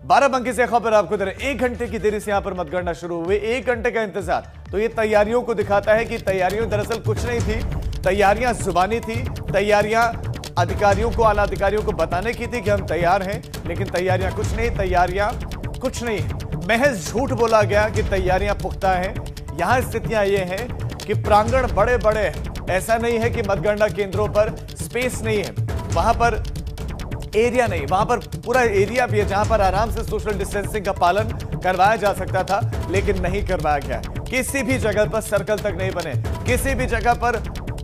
बाराबंकी से खबर आपको दे रहे हैं। 1 घंटे की देरी से यहां पर मतगणना शुरू हुई, 1 घंटे का इंतजार। तो ये तैयारियों को दिखाता है कि तैयारियों दरअसल कुछ नहीं थी, तैयारियां जुबानी थी, तैयारियां अधिकारियों को, आला अधिकारियों को बताने की थी कि हम तैयार हैं, लेकिन तैयारियां कुछ नहीं, तैयारियां कुछ नहीं है। महज झूठ बोला गया कि तैयारियां पुख्ता हैं। यहां स्थितियां ये हैं कि प्रांगण बड़े बड़े हैं। ऐसा नहीं है कि मतगणना केंद्रों पर स्पेस नहीं है, वहां पर एरिया नहीं, वहां पर पूरा एरिया भी है जहां पर आराम से सोशल डिस्टेंसिंग का पालन करवाया जा सकता था, लेकिन नहीं करवाया गया। किसी भी जगह पर सर्कल तक नहीं बने, किसी भी जगह पर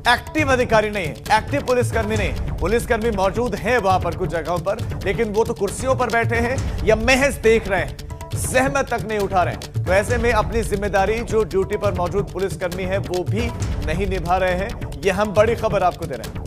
एक्टिव अधिकारी नहीं है, एक्टिव पुलिसकर्मी नहीं। पुलिसकर्मी मौजूद हैं वहां पर कुछ जगहों पर, लेकिन वो तो कुर्सियों पर बैठे हैं या महज देख रहे हैं, सहमत तक नहीं उठा रहे हैं। तो ऐसे में अपनी जिम्मेदारी जो ड्यूटी पर मौजूद पुलिसकर्मी है वो भी नहीं निभा रहे हैं। ये हम बड़ी खबर आपको दे रहे हैं।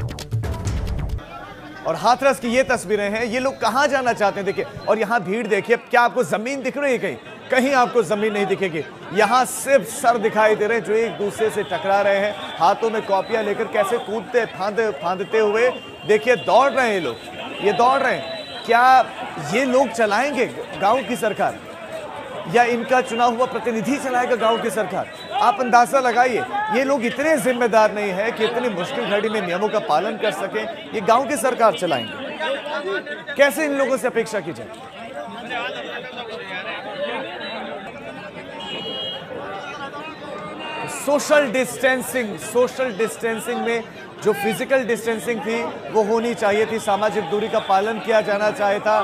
और हाथरस की ये तस्वीरें हैं, ये लोग कहां जाना चाहते हैं देखिए। और यहां भीड़ देखिए, क्या आपको जमीन दिख रही है? कहीं कहीं आपको जमीन नहीं दिखेगी। यहां सिर्फ सर दिखाई दे रहे हैं जो एक दूसरे से टकरा रहे हैं, हाथों में कॉपियां लेकर कैसे कूदते फांदते हुए देखिए दौड़ रहे हैं ये लोग, ये दौड़ रहे हैं। क्या ये लोग चलाएंगे गांव की सरकार या इनका चुना हुआ प्रतिनिधि चलाएगा गांव की सरकार? आप अंदाजा लगाइए। ये लोग इतने जिम्मेदार नहीं है कि इतनी मुश्किल घड़ी में नियमों का पालन कर सकें। ये गांव की सरकार चलाएंगे, कैसे इन लोगों से अपेक्षा की जाए? सोशल डिस्टेंसिंग में जो फिजिकल डिस्टेंसिंग थी वो होनी चाहिए थी, सामाजिक दूरी का पालन किया जाना चाहिए था।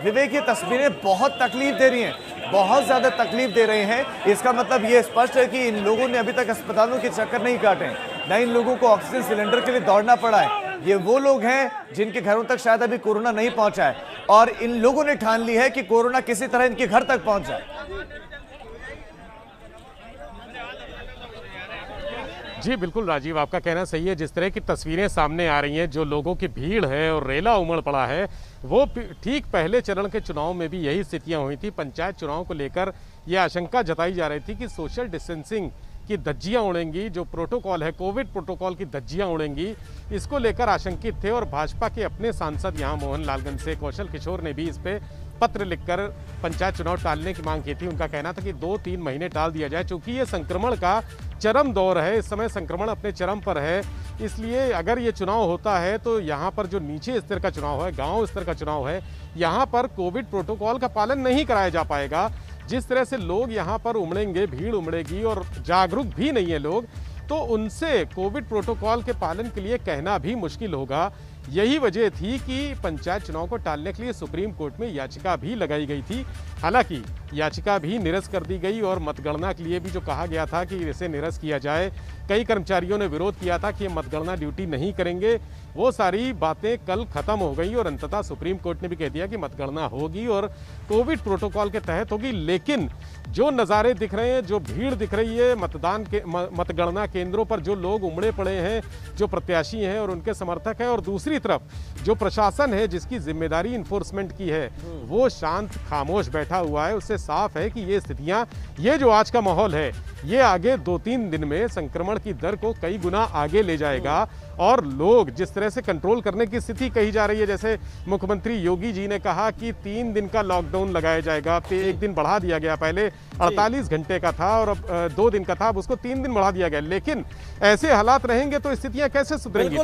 विवेक ये तस्वीरें बहुत तकलीफ दे रही हैं, बहुत ज्यादा तकलीफ दे रही हैं। इसका मतलब ये स्पष्ट है कि इन लोगों ने अभी तक अस्पतालों के चक्कर नहीं काटे हैं, न इन लोगों को ऑक्सीजन सिलेंडर के लिए दौड़ना पड़ा है। ये वो लोग हैं जिनके घरों तक शायद अभी कोरोना नहीं पहुंचा है, और इन लोगों ने ठान ली है कि कोरोना किसी तरह इनके घर तक पहुंच जाए। जी बिल्कुल राजीव, आपका कहना सही है। जिस तरह की तस्वीरें सामने आ रही हैं, जो लोगों की भीड़ है और रेला उमड़ पड़ा है, वो ठीक पहले चरण के चुनाव में भी यही स्थितियां हुई थी। पंचायत चुनाव को लेकर यह आशंका जताई जा रही थी कि सोशल डिस्टेंसिंग की धज्जियां उड़ेंगी, जो प्रोटोकॉल है, कोविड प्रोटोकॉल की धज्जियां उड़ेंगी, इसको लेकर आशंकित थे। और भाजपा के अपने सांसद यहाँ मोहन लालगंज से कौशल किशोर ने भी इस पे पत्र लिखकर पंचायत चुनाव टालने की मांग की थी। उनका कहना था कि 2-3 महीने टाल दिया जाए, क्योंकि ये संक्रमण का चरम दौर है, इस समय संक्रमण अपने चरम पर है। इसलिए अगर ये चुनाव होता है तो यहाँ पर जो नीचे स्तर का चुनाव है, गांव स्तर का चुनाव है, यहाँ पर कोविड प्रोटोकॉल का पालन नहीं कराया जा पाएगा। जिस तरह से लोग यहाँ पर उमड़ेंगे, भीड़ उमड़ेगी और जागरूक भी नहीं है लोग, तो उनसे कोविड प्रोटोकॉल के पालन के लिए कहना भी मुश्किल होगा। यही वजह थी कि पंचायत चुनाव को टालने के लिए सुप्रीम कोर्ट में याचिका भी लगाई गई थी। हालांकि याचिका भी निरस्त कर दी गई, और मतगणना के लिए भी जो कहा गया था कि इसे निरस्त किया जाए, कई कर्मचारियों ने विरोध किया था कि ये मतगणना ड्यूटी नहीं करेंगे। वो सारी बातें कल खत्म हो गई और अंततः सुप्रीम कोर्ट ने भी कह दिया कि मतगणना होगी और कोविड प्रोटोकॉल के तहत होगी। लेकिन जो नज़ारे दिख रहे हैं, जो भीड़ दिख रही है मतगणना केंद्रों पर, जो लोग उमड़े पड़े हैं, जो प्रत्याशी हैं और उनके समर्थक हैं, और दूसरी तरफ जो प्रशासन है जिसकी जिम्मेदारी इन्फोर्समेंट की है, वो शांत खामोश बैठा हुआ है। उससे साफ है कि ये स्थितियां, ये जो आज का माहौल है, ये आगे 2-3 दिन में संक्रमण की दर को कई गुना आगे ले जाएगा। और लोग जिस तरह से कंट्रोल करने की स्थिति कही जा रही है, जैसे मुख्यमंत्री योगी जी ने कहा कि 3 दिन का लॉकडाउन लगाया जाएगा, 1 दिन बढ़ा दिया गया, पहले 48 घंटे का था और अब 2 दिन का था, अब उसको 3 दिन बढ़ा दिया गया। लेकिन ऐसे हालात रहेंगे तो स्थितियां कैसे सुधरेंगी?